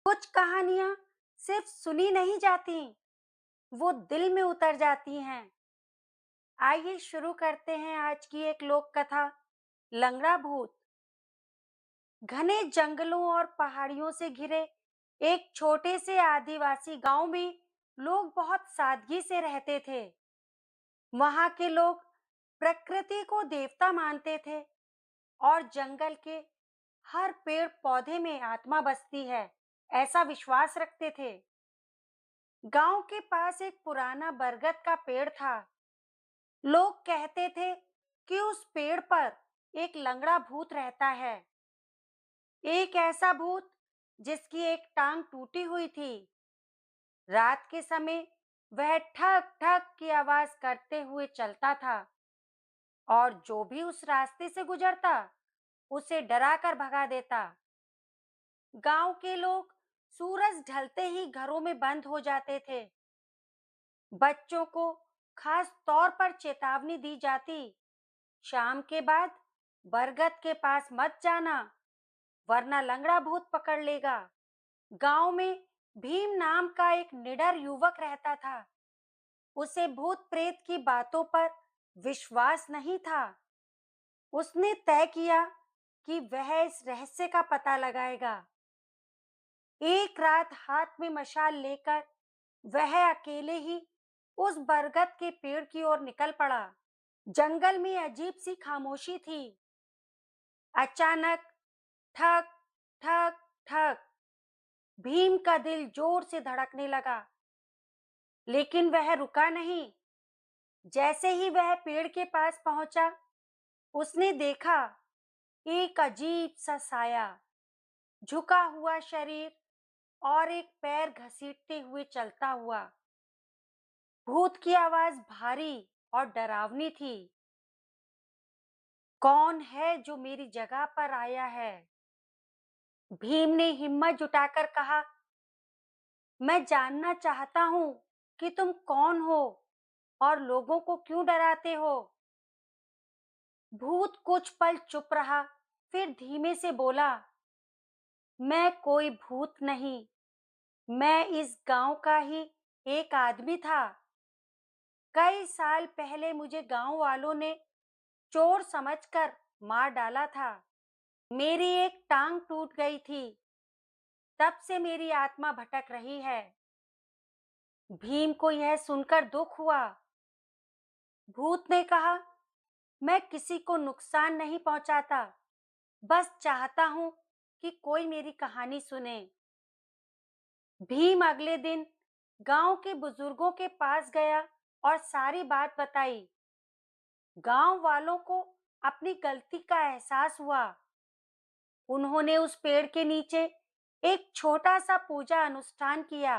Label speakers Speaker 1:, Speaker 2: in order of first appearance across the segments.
Speaker 1: कुछ कहानियां सिर्फ सुनी नहीं जाती, वो दिल में उतर जाती हैं। आइए शुरू करते हैं आज की एक लोक कथा, लंगड़ा भूत। घने जंगलों और पहाड़ियों से घिरे एक छोटे से आदिवासी गांव में लोग बहुत सादगी से रहते थे। वहां के लोग प्रकृति को देवता मानते थे और जंगल के हर पेड़ पौधे में आत्मा बसती है, ऐसा विश्वास रखते थे। गांव के पास एक पुराना बरगद का पेड़ था। लोग कहते थे कि उस पेड़ पर एक लंगड़ा भूत रहता है। एक ऐसा भूत जिसकी एक टांग टूटी हुई थी। रात के समय वह ठक ठक की आवाज करते हुए चलता था और जो भी उस रास्ते से गुजरता उसे डरा कर भगा देता। गांव के लोग सूरज ढलते ही घरों में बंद हो जाते थे। बच्चों को खास तौर पर चेतावनी दी जाती, शाम के बाद बरगद के पास मत जाना, वरना लंगड़ा भूत पकड़ लेगा। गांव में भीम नाम का एक निडर युवक रहता था। उसे भूत प्रेत की बातों पर विश्वास नहीं था। उसने तय किया कि वह इस रहस्य का पता लगाएगा। एक रात हाथ में मशाल लेकर वह अकेले ही उस बरगद के पेड़ की ओर निकल पड़ा। जंगल में अजीब सी खामोशी थी। अचानक ठक ठक ठक, भीम का दिल जोर से धड़कने लगा, लेकिन वह रुका नहीं। जैसे ही वह पेड़ के पास पहुंचा, उसने देखा एक अजीब सा साया, झुका हुआ शरीर और एक पैर घसीटते हुए चलता हुआ। भूत की आवाज भारी और डरावनी थी। कौन है जो मेरी जगह पर आया है? भीम ने हिम्मत जुटाकर कहा, मैं जानना चाहता हूं कि तुम कौन हो और लोगों को क्यों डराते हो। भूत कुछ पल चुप रहा, फिर धीमे से बोला, मैं कोई भूत नहीं, मैं इस गांव का ही एक आदमी था। कई साल पहले मुझे गांव वालों ने चोर समझकर मार डाला था। मेरी एक टांग टूट गई थी, तब से मेरी आत्मा भटक रही है। भीम को यह सुनकर दुख हुआ। भूत ने कहा, मैं किसी को नुकसान नहीं पहुंचाता, बस चाहता हूं कि कोई मेरी कहानी सुने। भीम अगले दिन गांव के बुजुर्गों के पास गया और सारी बात बताई। गांव वालों को अपनी गलती का एहसास हुआ। उन्होंने उस पेड़ के नीचे एक छोटा सा पूजा अनुष्ठान किया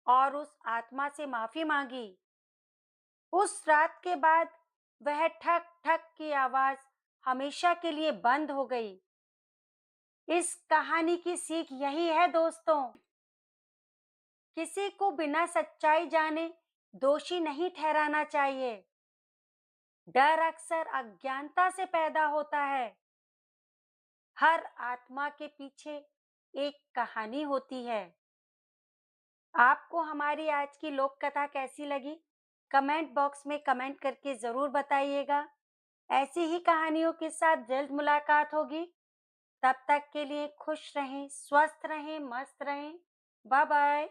Speaker 1: और उस आत्मा से माफी मांगी। उस रात के बाद वह ठक ठक की आवाज हमेशा के लिए बंद हो गई। इस कहानी की सीख यही है दोस्तों, किसी को बिना सच्चाई जाने दोषी नहीं ठहराना चाहिए। डर अक्सर अज्ञानता से पैदा होता है। हर आत्मा के पीछे एक कहानी होती है। आपको हमारी आज की लोक कथा कैसी लगी? कमेंट बॉक्स में कमेंट करके जरूर बताइएगा। ऐसी ही कहानियों के साथ जल्द मुलाकात होगी। तब तक के लिए खुश रहें, स्वस्थ रहें, मस्त रहें। Bye bye.